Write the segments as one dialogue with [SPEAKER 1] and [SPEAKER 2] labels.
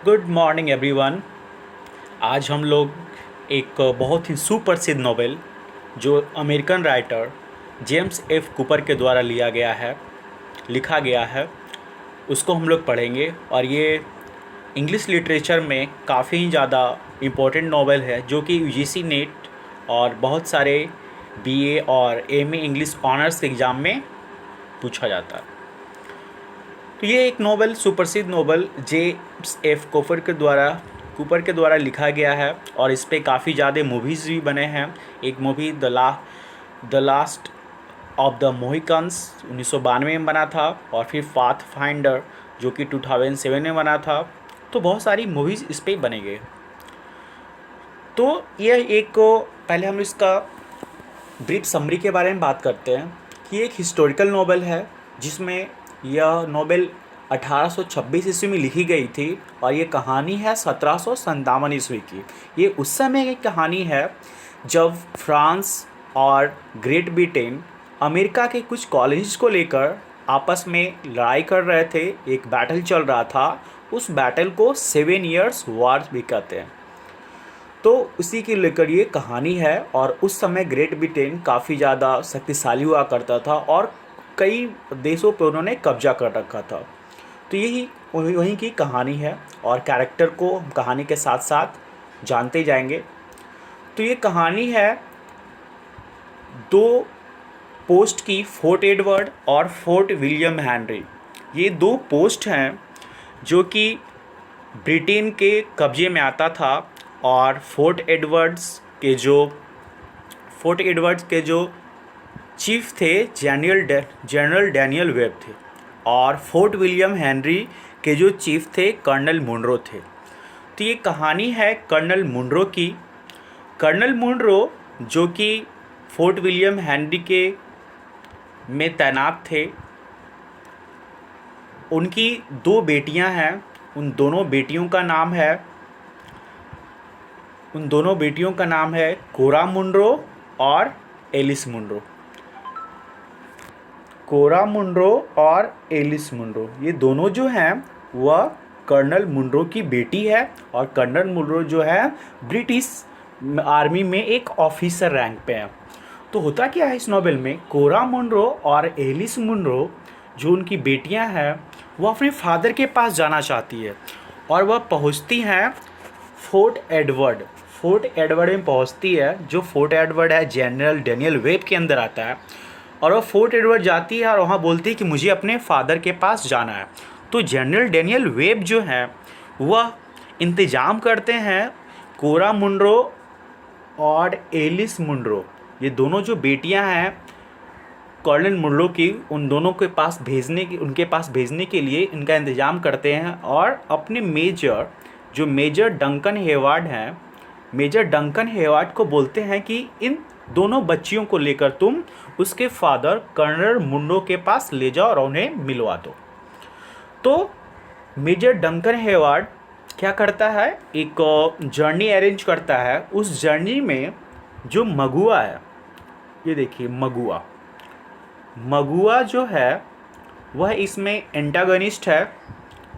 [SPEAKER 1] Good morning everyone. आज हम लोग एक बहुत ही सुप्रसिद्ध नॉवेल जो American writer James F Cooper के द्वारा लिखा गया है उसको हम लोग पढ़ेंगे। और ये इंग्लिश लिटरेचर में काफ़ी ज़्यादा इम्पोर्टेंट नॉवेल है जो कि यूजीसी नेट और बहुत सारे बीए और एमए इंग्लिश ऑनर्स एग्ज़ाम में पूछा जाता है। तो ये एक नोवेल सुप्रसिद्ध नोवेल जेम्स एफ कूपर के द्वारा लिखा गया है और इस पे काफ़ी ज़्यादा मूवीज़ भी बने हैं। एक movie the last of the Mohicans 1992 में बना था और फिर पाथ फाइंडर जो कि 2007 में बना था। तो बहुत सारी मूवीज़ इस पे बने गए। तो यह एक पहले हम इसका ब्रीफ समरी के बारे में बात करते हैं कि एक हिस्टोरिकल नोवेल है जिसमें यह नोवेल 1826 ईस्वी में लिखी गई थी और ये कहानी है 1757 ईस्वी की। ये उस समय की कहानी है जब फ्रांस और ग्रेट ब्रिटेन अमेरिका के कुछ कॉलोनीज को लेकर आपस में लड़ाई कर रहे थे। एक बैटल चल रहा था, उस बैटल को 7 ईयर्स वॉर भी कहते हैं। तो उसी के लेकर ये कहानी है और उस समय ग्रेट ब्रिटेन काफ़ी ज़्यादा शक्तिशाली हुआ करता था और कई देशों पर उन्होंने कब्जा कर रखा था। तो यही वहीं की कहानी है और कैरेक्टर को हम कहानी के साथ साथ जानते जाएंगे। तो ये कहानी है दो पोस्ट की, फोर्ट एडवर्ड और फोर्ट विलियम हेनरी। ये दो पोस्ट हैं जो कि ब्रिटेन के कब्जे में आता था और फोर्ट एडवर्ड्स के जो चीफ थे जनरल डैनियल वेब थे और फोर्ट विलियम हेनरी के जो चीफ थे कर्नल मुनरो थे। तो ये कहानी है कर्नल मुनरो की। कर्नल मुनरो जो कि फोर्ट विलियम हेनरी के में तैनात थे, उनकी दो बेटियां हैं। उन दोनों बेटियों का नाम है कोरा मुनरो और एलिस मुनरो। कोरा मुनरो और एलिस मुनरो ये दोनों जो हैं वह कर्नल मुनरो की बेटी है और कर्नल मुनरो जो है ब्रिटिश आर्मी में एक ऑफिसर रैंक पे है। तो होता क्या है इस नॉवेल में, कोरा मुनरो और एलिस मुनरो जो उनकी बेटियां हैं वो अपने फादर के पास जाना चाहती है और वह पहुंचती हैं फोर्ट एडवर्ड में पहुंचती है। जो फोर्ट एडवर्ड है जनरल डैनियल वेब के अंदर आता है और वह फोर्ट एडवर्ड जाती है और वहाँ बोलती है कि मुझे अपने फादर के पास जाना है। तो जनरल डैनियल वेब जो है वह इंतज़ाम करते हैं कोरा मुनरो और एलिस मुनरो, ये दोनों जो बेटियां हैं कर्नल मुनरो की, उनके पास भेजने के लिए इनका इंतज़ाम करते हैं और अपने मेजर डंकन हेवार्ड को बोलते हैं कि इन दोनों बच्चियों को लेकर तुम उसके फादर कर्नल मुनरो के पास ले जाओ और उन्हें मिलवा दो। तो मेजर डंकन हेवार्ड क्या करता है, एक जर्नी अरेंज करता है। उस जर्नी में जो मगुआ है, ये देखिए मगुआ जो है वह इसमें एंटागनिस्ट है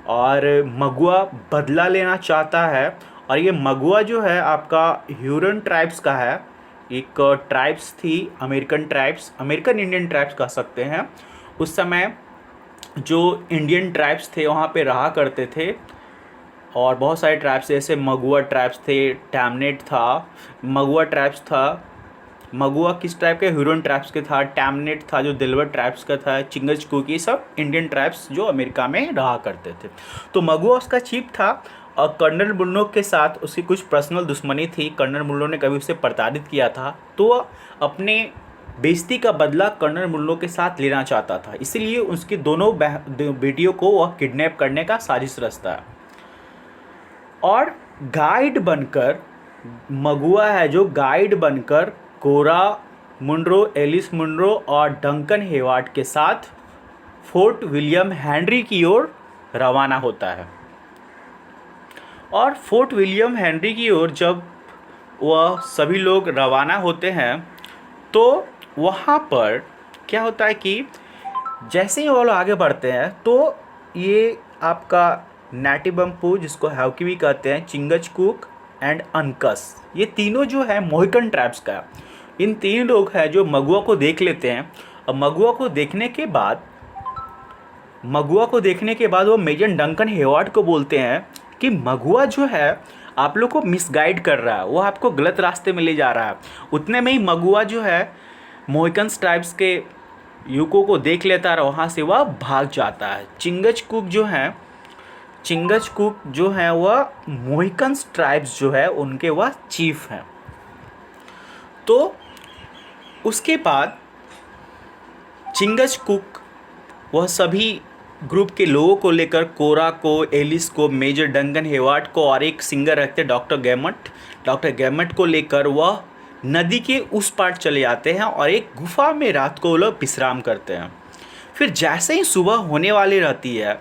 [SPEAKER 1] और मगुआ बदला लेना चाहता है। और ये मगुआ जो है आपका ह्यूरन ट्राइब्स का है। एक ट्राइब्स थी, अमेरिकन इंडियन ट्राइब्स कह सकते हैं। उस समय जो इंडियन ट्राइब्स थे वहाँ पे रहा करते थे और बहुत सारे ट्राइब्स जैसे मगुआ ट्राइब्स थे, टैमनेट था, मगुआ किस टाइप के, ह्यूरन ट्राइब्स के था, टैमनेट था जो दिलवर ट्राइब्स का था, चिंगजकूकी, सब इंडियन ट्राइब्स जो अमेरिका में रहा करते थे। तो मगुआ उसका चीफ था और कर्नल मुनरो के साथ उसकी कुछ पर्सनल दुश्मनी थी। कर्नल मुनरो ने कभी उसे प्रताड़ित किया था तो वह अपने बेइज्जती का बदला कर्नल मुनरो के साथ लेना चाहता था, इसीलिए उसकी दोनों बेटियों को वह किडनैप करने का साजिश रचता है। और गाइड बनकर मगुआ है जो गाइड बनकर कोरा मुनरो, एलिस मुनरो और डंकन हेवार्ड के साथ फोर्ट विलियम हेनरी की ओर रवाना होता है। और फोर्ट विलियम हेनरी की ओर जब वह सभी लोग रवाना होते हैं तो वहाँ पर क्या होता है कि जैसे ही वो लोग आगे बढ़ते हैं तो ये आपका नाटीबम्पू जिसको हाउकी भी कहते हैं, चिंगजकूक एंड अनकस, ये तीनों जो है मोहिकन ट्राइब्स का। इन तीन लोग हैं जो मगुआ को देख लेते हैं और मगुआ को देखने के बाद वो मेजर डंकन हेवार्ड को बोलते हैं कि मगुआ जो है आप लोग को मिसगाइड कर रहा है, वो आपको गलत रास्ते में ले जा रहा है। उतने में ही मगुआ जो है मोहिकन ट्राइब्स के युवकों को देख लेता है और वहाँ से वह भाग जाता है। चिंगजकूक जो है वह मोहिकन ट्राइब्स जो है उनके वह चीफ हैं। तो उसके बाद चिंगजकूक वह सभी ग्रुप के लोगों को लेकर कोरा को, एलिस को, मेजर डंकन हेवार्ड को और एक सिंगर रखते डॉक्टर गैमट को लेकर वह नदी के उस पार चले जाते हैं और एक गुफा में रात को वो लोग विश्राम करते हैं। फिर जैसे ही सुबह होने वाली रहती है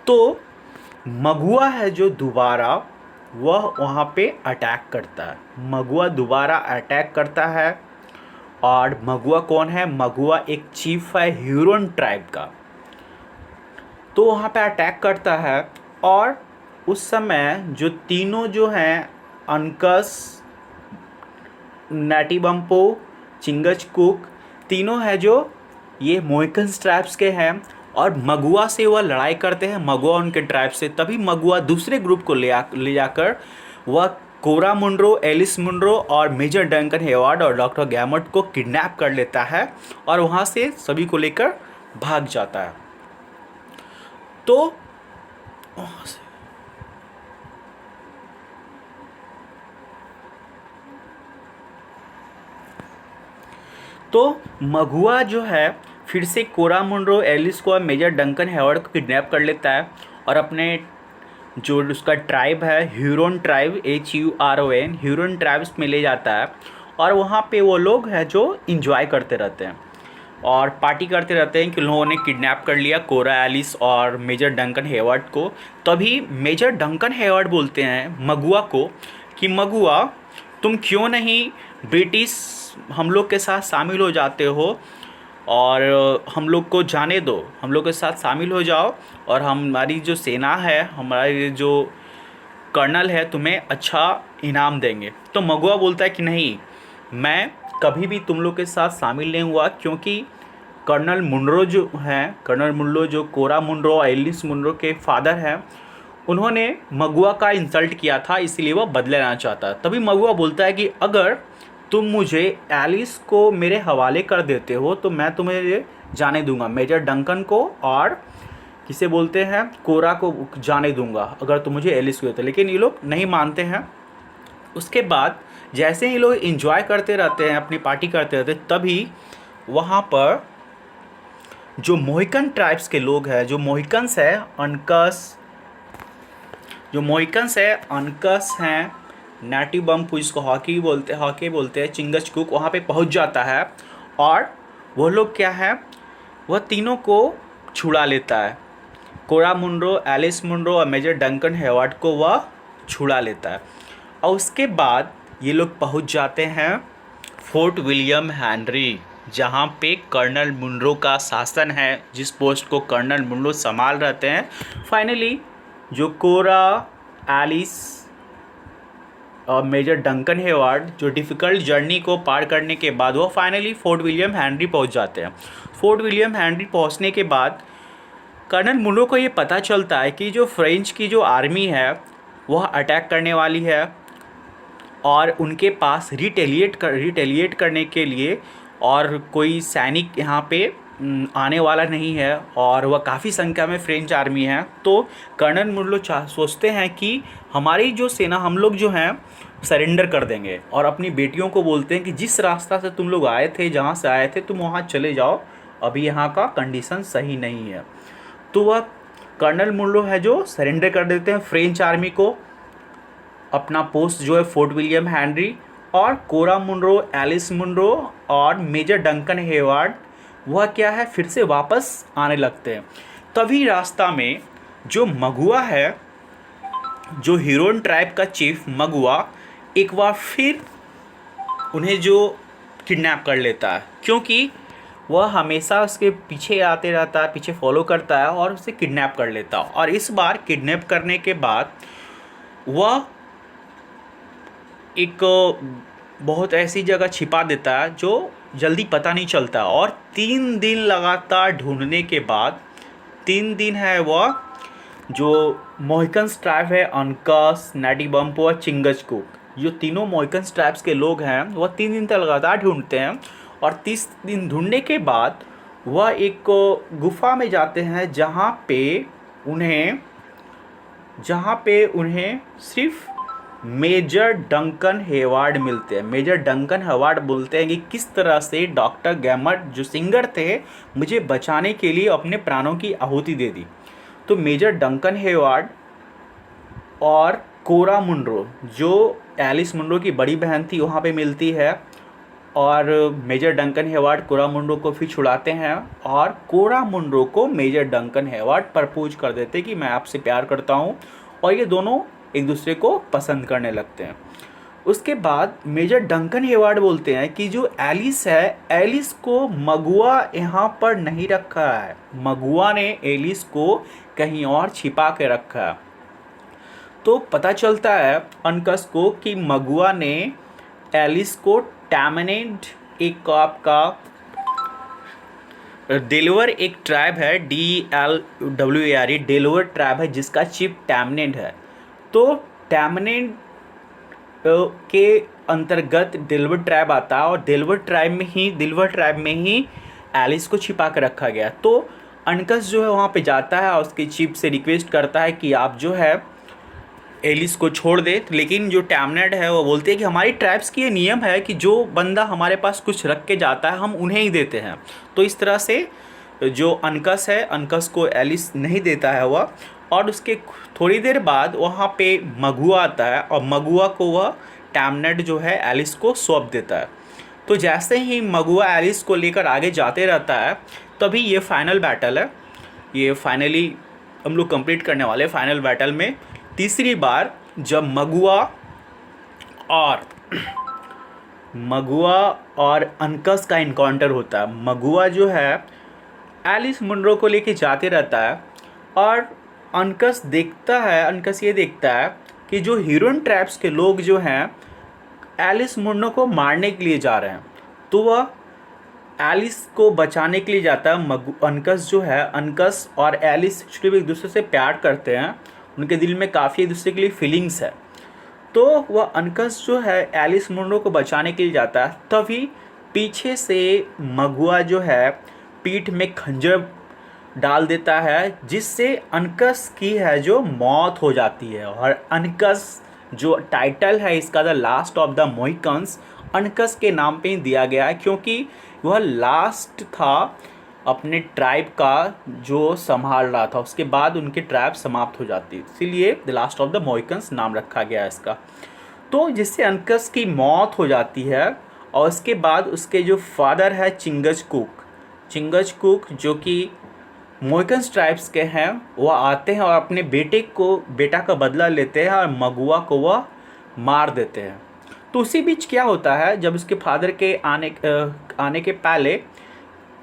[SPEAKER 1] तो मगुआ है जो दोबारा वह वहाँ पे अटैक करता है। और मगुआ कौन है? मगुआ एक चीफ है ह्यूरन ट्राइब का। तो वहाँ पे अटैक करता है और उस समय जो तीनों जो हैं अनकस, नाटीबम्पो, चिंगजकूक तीनों है जो ये मोहिकन ट्राइब्स के हैं और मगुआ से वह लड़ाई करते हैं, मगुआ उनके ट्राइब से। तभी मगुआ दूसरे ग्रुप को ले जाकर वह कोरा मुंड्रो, एलिस मुंड्रो और मेजर डंकन हेवार्ड और डॉक्टर गैमट को किडनैप कर लेता है और वहाँ से सभी को लेकर भाग जाता है। तो मगुआ जो है फिर से कोरा मुंड्रो, एलिस को और मेजर डंकन हेवार्ड को किडनैप कर लेता है और अपने जो उसका ट्राइब है Huron tribe, HURON Huron tribes में ले जाता है। और वहाँ पे वो लोग हैं जो इंजॉय करते रहते हैं और पार्टी करते रहते हैं कि लोगों ने किडनैप कर लिया कोरा, एलिस और मेजर डंकन हेवार्ड को। तभी मेजर डंकन हेवार्ड बोलते हैं मगुआ को कि मगुआ तुम क्यों नहीं ब्रिटिश हम लोग के साथ शामिल हो जाते हो और हम लोग को जाने दो, हम लोग के साथ शामिल हो जाओ और हमारी जो सेना है, हमारे जो कर्नल है तुम्हें अच्छा इनाम देंगे। तो मगुआ बोलता है कि नहीं, मैं कभी भी तुम लोग के साथ शामिल नहीं हुआ, क्योंकि कर्नल मुंड्रो जो कोरा मुंड्रो, एलिस मुंड्रो के फादर हैं, उन्होंने मगुआ का इंसल्ट किया था, इसलिए वह बदले लेना चाहता। तभी मगुआ बोलता है कि अगर तुम मुझे एलिस को मेरे हवाले कर देते हो तो मैं तुम्हें जाने दूंगा, मेजर डंकन को और किसे बोलते हैं कोरा को जाने दूंगा अगर तुम मुझे एलिस को देते। लेकिन ये लोग नहीं मानते हैं। उसके बाद जैसे ही लोग एंजॉय करते रहते हैं, अपनी पार्टी करते रहते हैं, तभी वहाँ पर जो मोहिकन ट्राइब्स के लोग हैं, जो मोहिकन्स है अनकस हैं, नाटीबम्पू जिसको हॉकी बोलते हैं, चिंगजकूक वहाँ पे पहुँच जाता है और वो लोग क्या है, वह तीनों को छुड़ा लेता है। कोरा मुंड्रो, एलिस मुंड्रो और मेजर डंकन हेवार्ड को वह छुड़ा लेता है। और उसके बाद ये लोग पहुँच जाते हैं फोर्ट विलियम हेनरी, जहाँ पे कर्नल मुंड्रो का शासन है, जिस पोस्ट को कर्नल मुंड्रो संभाल रहते हैं। फाइनली जो कोरा, एलिस और मेजर डंकन हेवार्ड जो डिफ़िकल्ट जर्नी को पार करने के बाद वो फाइनली फोर्ट विलियम हेनरी पहुंच जाते हैं। फोर्ट विलियम हेनरी पहुंचने के बाद कर्नल मुंड्रो को ये पता चलता है कि जो फ्रेंच की जो आर्मी है वह अटैक करने वाली है और उनके पास रिटेलिएट करने के लिए और कोई सैनिक यहाँ पे आने वाला नहीं है और वह काफ़ी संख्या में फ्रेंच आर्मी है। तो कर्नल मुंड्रो सोचते हैं कि हमारी जो सेना, हम लोग जो हैं सरेंडर कर देंगे और अपनी बेटियों को बोलते हैं कि जिस रास्ता से तुम लोग आए थे, जहाँ से आए थे, तुम वहाँ चले जाओ, अभी यहाँ का कंडीशन सही नहीं है। तो वह कर्नल मुंड्रो है जो सरेंडर कर देते हैं फ्रेंच आर्मी को, अपना पोस्ट जो है फोर्ट विलियम हेनरी, और कोरा मुंड्रो, एलिस मुंड्रो और मेजर डंकन हेवार्ड वह क्या है फिर से वापस आने लगते हैं। तभी रास्ता में जो मगुआ है, जो ह्यूरन ट्राइब का चीफ मगुआ, एक बार फिर उन्हें जो किडनैप कर लेता है, क्योंकि वह हमेशा उसके पीछे आते रहता है, पीछे फॉलो करता है और उसे किडनैप कर लेता है। और इस बार किडनैप करने के बाद वह एक बहुत ऐसी जगह छिपा देता है जो जल्दी पता नहीं चलता। और 3 दिन लगातार ढूंढने के बाद, 3 दिन है वह, जो मोहिकन्स ट्राइब है, अनकस, नाटीबम्पो और चिंगजकूक, जो तीनों मोहिकन्स ट्राइब्स के लोग हैं, वह 3 दिन तक लगातार ढूंढते हैं। और 30 दिन ढूंढने के बाद वह एक गुफा में जाते हैं जहाँ पे उन्हें सिर्फ मेजर डंकन हेवार्ड मिलते हैं। मेजर डंकन हेवार्ड बोलते हैं कि किस तरह से डॉक्टर गैमट जो सिंगर थे, मुझे बचाने के लिए अपने प्राणों की आहुति दे दी। तो मेजर डंकन हेवार्ड और कोरा मुंड्रो, जो एलिस मुंड्रो की बड़ी बहन थी, वहाँ पे मिलती है। और मेजर डंकन हेवार्ड कोरा मुंड्रो को फिर छुड़ाते हैं और कोरा मुंड्रो को मेजर डंकन हेवार्ड प्रपोज कर देते कि मैं आपसे प्यार करता हूँ, और ये दोनों एक दूसरे को पसंद करने लगते हैं। उसके बाद मेजर डंकन हेवार्ड बोलते हैं कि जो एलिस है, एलिस को मगुआ यहाँ पर नहीं रखा है, मगुआ ने एलिस को कहीं और छिपा के रखा है। तो पता चलता है अनकस को कि मगुआ ने एलिस को टैमनेंट, एक आपका डेलवर एक ट्राइब है, DLWARE, डेलवर ट्राइब है जिसका चीफ टैमनेंट है। तो टैमनेंट के अंतर्गत डेलवर ट्राइब आता है और डेलवर ट्राइब में ही एलिस को छिपा कर रखा गया। तो अनकस जो है वहाँ पे जाता है और उसके चीफ से रिक्वेस्ट करता है कि आप जो है एलिस को छोड़ दे। लेकिन जो टैमनेट है वो बोलते हैं कि हमारी ट्राइब्स की ये नियम है कि जो बंदा हमारे पास कुछ रख के जाता है हम उन्हें ही देते हैं। तो इस तरह से जो अनकस है, अनकस को एलिस नहीं देता है वह। और उसके थोड़ी देर बाद वहाँ पे मगुआ आता है और मगुआ को वह टैमनेट जो है एलिस को सौंप देता है। तो जैसे ही मगुआ एलिस को लेकर आगे जाते रहता है, तभी ये फाइनल बैटल है, ये फाइनली हम लोग कंप्लीट करने वाले। फाइनल बैटल में तीसरी बार जब मगुआ और अनकस का इनकाउंटर होता है, मगुआ जो है एलिस मुंड्रो को लेके जाते रहता है और अनकस ये देखता है कि जो ह्यूरन ट्राइब्स के लोग जो हैं एलिस मुंड्रो को मारने के लिए जा रहे हैं। तो वह एलिस को बचाने के लिए जाता है। अनकस जो है, अनकस और एलिस एक दूसरे से प्यार करते हैं, उनके दिल में काफ़ी एक दूसरे के लिए फीलिंग्स है। तो वह अनकस जो है एलिस मुंड्रो को बचाने के लिए जाता है, तभी पीछे से मगुआ जो है पीठ में खंजर डाल देता है, जिससे अनकस की है जो मौत हो जाती है। और अनकस जो टाइटल है इसका, द लास्ट ऑफ द मोहिकन्स, अनकस के नाम पे ही दिया गया है, क्योंकि वह लास्ट था अपने ट्राइब का जो संभाल रहा था। उसके बाद उनकी ट्राइब समाप्त हो जाती, इसीलिए द लास्ट ऑफ द मोहिकन्स नाम रखा गया है इसका। तो जिससे अनकस की मौत हो जाती है। और उसके बाद उसके जो फादर है चिंगजकूक जो कि मोहिकन्स ट्राइब्स के हैं, वह आते हैं और अपने बेटा का बदला लेते हैं और मगुआ को वह मार देते हैं। तो उसी बीच क्या होता है, जब उसके फादर के आने के पहले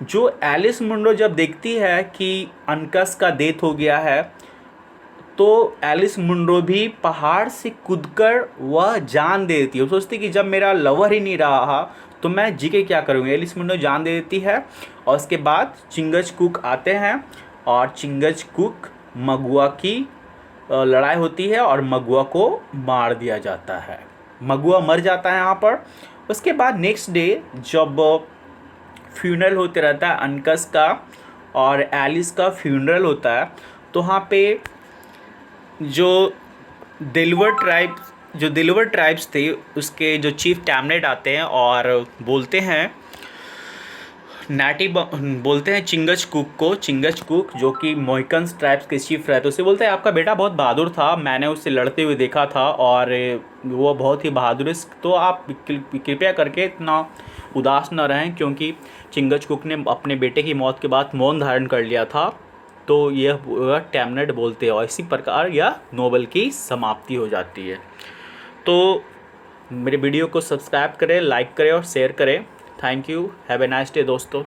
[SPEAKER 1] जो एलिस मुंड्रो जब देखती है कि अनकस का डेथ हो गया है, तो एलिस मुंड्रो भी पहाड़ से कूदकर वह जान दे देती है। वो सोचती कि जब मेरा लवर ही नहीं रहा तो मैं जी के क्या करूँगी। एलिस मुंड्रो जान दे देती है। और उसके बाद चिंगजकूक आते हैं और चिंगजकूक मगुआ की लड़ाई होती है और मगुआ को मार दिया जाता है। मगुआ मर जाता है यहाँ पर। उसके बाद नेक्स्ट डे जब फ्यूनरल होते रहता है अनकस का और एलिस का फ्यूनरल होता है, तो वहाँ पे जो डेलवर ट्राइब्स थे उसके जो चीफ टैमनेट आते हैं और बोलते हैं चिंगजकूक जो कि मोहिकन्स ट्राइब्स के चीफ रहते, उसे बोलते हैं आपका बेटा बहुत बहादुर था, मैंने उसे लड़ते हुए देखा था और वो बहुत ही बहादुर है, तो आप कृपया करके इतना उदास न रहें, क्योंकि चिंगजकूक ने अपने बेटे की मौत के बाद मौन धारण कर लिया था। तो यह टैमनेट बोलते हैं और इसी प्रकार यह नोवेल की समाप्ति हो जाती है। तो मेरे वीडियो को सब्सक्राइब करें, लाइक करें और शेयर करें। Thank you, have a nice day दोस्तों।